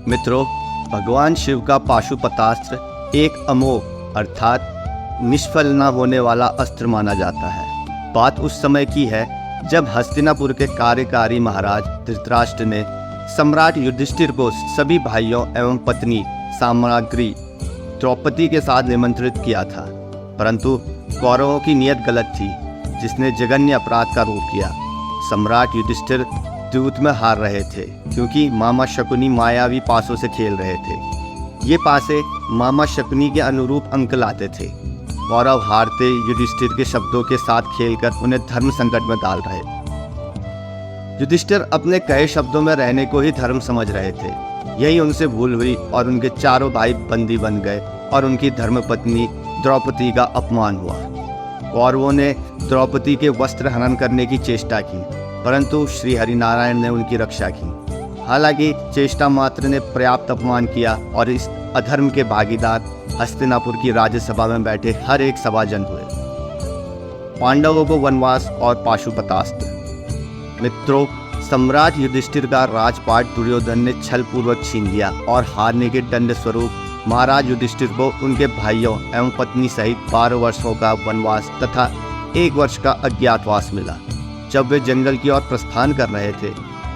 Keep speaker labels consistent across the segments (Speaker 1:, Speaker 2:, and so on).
Speaker 1: मित्रों, भगवान शिव का पाशुपतास्त्र एक अमोघ अर्थात निष्फल न होने वाला अस्त्र माना जाता है। बात उस समय की है जब हस्तिनापुर के कार्यकारी महाराज धृतराष्ट्र ने सम्राट युधिष्ठिर को सभी भाइयों एवं पत्नी सामग्री द्रौपदी के साथ निमंत्रित किया था, परंतु कौरवों की नीयत गलत थी, जिसने जघन्य अपराध का रूप किया। सम्राट युधिष्ठिर द्यूत में हार रहे थे क्योंकि मामा शकुनी मायावी पासों से खेल रहे थे। ये पासे मामा शकुनी के अनुरूप अंक लाते थे। कौरव हारते युधिष्ठिर के शब्दों के साथ खेलकर उन्हें धर्म संकट में डाल रहे थे। युधिष्ठिर अपने कहे शब्दों में रहने को ही धर्म समझ रहे थे। यही उनसे भूल हुई और उनके चारों भाई बंदी बन गए और उनकी धर्मपत्नी द्रौपदी का अपमान हुआ। कौरवों ने द्रौपदी के वस्त्र हनन करने की चेष्टा की, परंतु श्री हरिनारायण ने उनकी रक्षा की। हालांकि चेष्टा मात्र ने पर्याप्त अपमान किया और इस अधर्म के भागीदार हस्तिनापुर की राज्यसभा में बैठे हर एक सभाजन हुए। पांडवों को वनवास और पाशुपतास्त्र। मित्रों, सम्राट युधिष्ठिर का राजपाट दुर्योधन ने छल पूर्वक छीन लिया और हारने के दंड स्वरूप महाराज युधिष्ठिर को उनके भाइयों एवं पत्नी सहित 12 वर्षों का वनवास तथा 1 वर्ष का अज्ञातवास मिला। जब वे जंगल की ओर प्रस्थान कर रहे थे,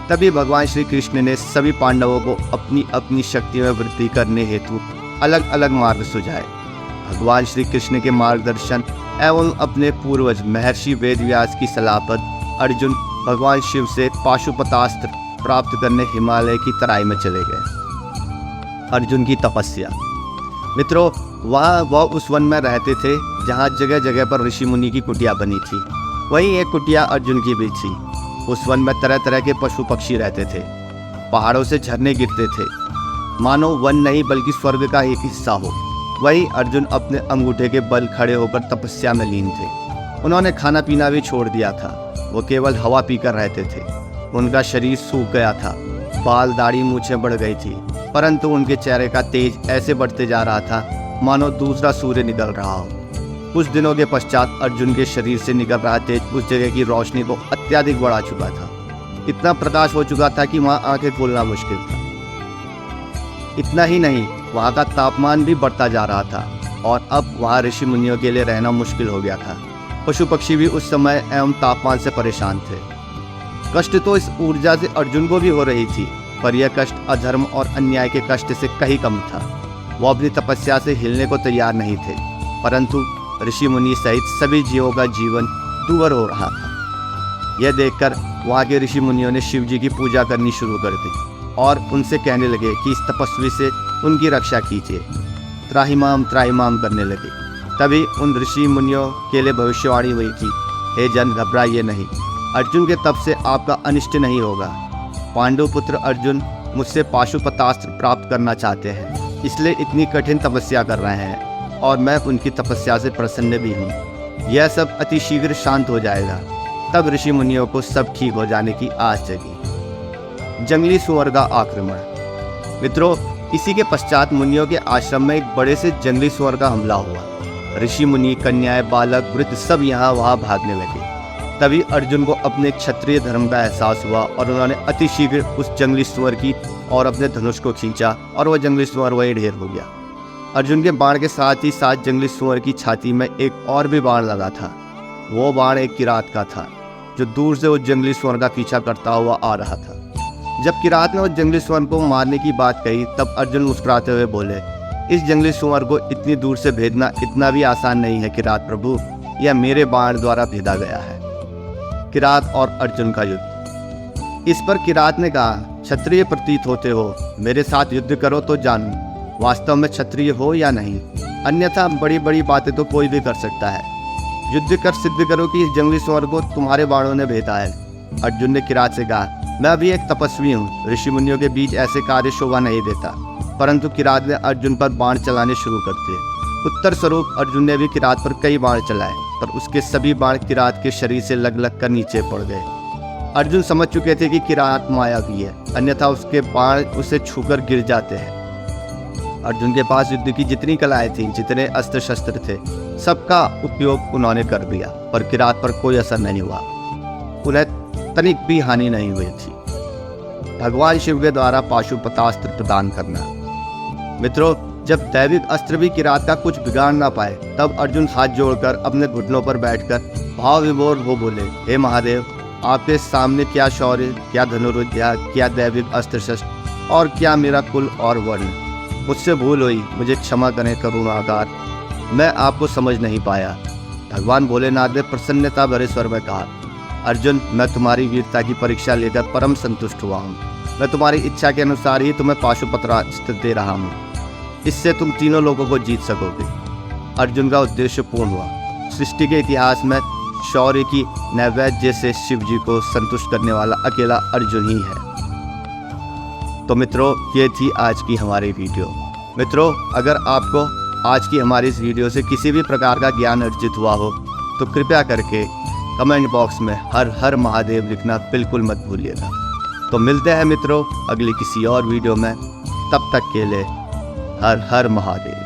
Speaker 1: तभी भगवान श्री कृष्ण ने सभी पांडवों को अपनी अपनी शक्ति में वृद्धि करने हेतु अलग अलग मार्ग सुझाए। भगवान श्री कृष्ण के मार्गदर्शन एवं अपने पूर्वज महर्षि वेदव्यास की सलाह पर अर्जुन भगवान शिव से पाशुपतास्त्र प्राप्त करने हिमालय की तराई में चले गए। अर्जुन की तपस्या। मित्रों, वह उस वन में रहते थे जहाँ जगह जगह पर ऋषि मुनि की कुटिया बनी थी। वहीं एक कुटिया अर्जुन की भी थी। उस वन में तरह तरह के पशु पक्षी रहते थे। पहाड़ों से झरने गिरते थे, मानो वन नहीं बल्कि स्वर्ग का एक हिस्सा हो। वहीं अर्जुन अपने अंगूठे के बल खड़े होकर तपस्या में लीन थे। उन्होंने खाना पीना भी छोड़ दिया था। वो केवल हवा पीकर रहते थे। उनका शरीर सूख गया था, बाल दाढ़ी मूछें बढ़ गई थी, परंतु उनके चेहरे का तेज ऐसे बढ़ते जा रहा था मानो दूसरा सूर्य निकल रहा हो। कुछ दिनों के पश्चात अर्जुन के शरीर से निकल रहा तेज उस जगह की रोशनी को अत्यधिक बढ़ा चुका था। इतना प्रकाश हो चुका था कि वहाँ आंखें खोलना मुश्किल था। इतना ही नहीं, वहाँ का तापमान भी बढ़ता जा रहा था और अब वहाँ ऋषि मुनियों के लिए रहना मुश्किल हो गया था। पशु पक्षी भी उस समय एवं तापमान से परेशान थे। कष्ट तो इस ऊर्जा से अर्जुन को भी हो रही थी, पर यह कष्ट अधर्म और अन्याय के कष्ट से कहीं कम था। वो अपनी तपस्या से हिलने को तैयार नहीं थे, परंतु ऋषि मुनि सहित सभी जीवों का जीवन दूभर हो रहा था। यह देखकर वहाँ के ऋषि मुनियों ने शिव जी की पूजा करनी शुरू कर दी और उनसे कहने लगे कि इस तपस्वी से उनकी रक्षा कीजिए। त्राहिमाम त्राहिमाम करने लगे। तभी उन ऋषि मुनियों के लिए भविष्यवाणी हुई कि हे जन, घबराइए नहीं, अर्जुन के तप से आपका अनिष्ट नहीं होगा। पांडु पुत्र अर्जुन मुझसे पाशुपतास्त्र प्राप्त करना चाहते हैं, इसलिए इतनी कठिन तपस्या कर रहे हैं और मैं उनकी तपस्या से प्रसन्न भी हूँ। यह सब अति शीघ्र शांत हो जाएगा। तब ऋषि मुनियों को सब ठीक हो जाने की आस जगी। जंगली सुअर का आक्रमण। मित्रों, इसी के पश्चात मुनियों के आश्रम में एक बड़े से जंगली सुअर का हमला हुआ। ऋषि मुनि, कन्याएं, बालक, वृद्ध सब यहाँ वहाँ भागने लगे। तभी अर्जुन को अपने क्षत्रिय धर्म का एहसास हुआ और उन्होंने अति शीघ्र उस जंगली सुअर की और अपने धनुष को खींचा और वह जंगली सुअर वही ढेर हो गया। अर्जुन के बाण के साथ ही साथ जंगली सुअर की छाती में एक और भी बाण लगा था। वो बाण एक किरात का था जो दूर से उस जंगली सुअर का पीछा करता हुआ आ रहा था। जब किरात ने उस जंगली सुअर को मारने की बात कही, तब अर्जुन मुस्कुराते हुए बोले, इस जंगली सुअर को इतनी दूर से भेदना इतना भी आसान नहीं है किरात प्रभु, यह मेरे बाण द्वारा भेदा गया है। किरात और अर्जुन का युद्ध। इस पर किरात ने कहा, क्षत्रिय प्रतीत होते हो, मेरे साथ युद्ध करो तो जानूं वास्तव में क्षत्रिय हो या नहीं, अन्यथा बड़ी बड़ी बातें तो कोई भी कर सकता है। युद्ध कर सिद्ध करो कि इस जंगली सुअर को तुम्हारे बाणों ने भेदा है। अर्जुन ने किरात से कहा, मैं अभी एक तपस्वी हूँ, ऋषि मुनियों के बीच ऐसे कार्य शोभा नहीं देता। परंतु किरात ने अर्जुन पर बाण चलाने शुरू कर दिए। उत्तर स्वरूप अर्जुन ने भी किरात पर कई बाण चलाए, पर उसके सभी बाण किरात के शरीर से लग लग कर नीचे पड़ गए। अर्जुन समझ चुके थे कि किरात मायावी है, अन्यथा उसके बाण उसे छूकर गिर जाते हैं। अर्जुन के पास युद्ध की जितनी कलाएं थीं, जितने अस्त्र शस्त्र थे, सबका उपयोग उन्होंने कर दिया, पर किरात पर कोई असर नहीं हुआ। उन्हें तनिक भी हानि नहीं हुई थी। भगवान शिव के द्वारा पाशुपतास्त्र प्रदान करना। मित्रों, जब दैविक अस्त्र भी किरात का कुछ बिगाड़ ना पाए, तब अर्जुन हाथ जोड़कर अपने घुटनों पर बैठकर भाव विभोर हो बोले, हे महादेव, आपके सामने क्या शौर्य, क्या धनुर्विद्या, क्या दैविक अस्त्र शस्त्र और क्या मेरा कुल और वर्ण। मुझसे भूल हुई, मुझे क्षमा करें करुणाकार, मैं आपको समझ नहीं पाया। भगवान भोलेनाथ ने प्रसन्नता भरे स्वर में कहा, अर्जुन, मैं तुम्हारी वीरता की परीक्षा लेकर परम संतुष्ट हुआ हूँ। मैं तुम्हारी इच्छा के अनुसार ही तुम्हें पाशुपतास्त्र दे रहा हूँ। इससे तुम तीनों लोगों को जीत सकोगे। अर्जुन का उद्देश्य पूर्ण हुआ। सृष्टि के इतिहास में शौर्य की नैवेद्य से शिव जी को संतुष्ट करने वाला अकेला अर्जुन ही है। तो मित्रों, ये थी आज की हमारी वीडियो। मित्रों, अगर आपको आज की हमारी इस वीडियो से किसी भी प्रकार का ज्ञान अर्जित हुआ हो तो कृपया करके कमेंट बॉक्स में हर हर महादेव लिखना बिल्कुल मत भूलिएगा। तो मिलते हैं मित्रों अगली किसी और वीडियो में। तब तक के लिए हर हर महादेव।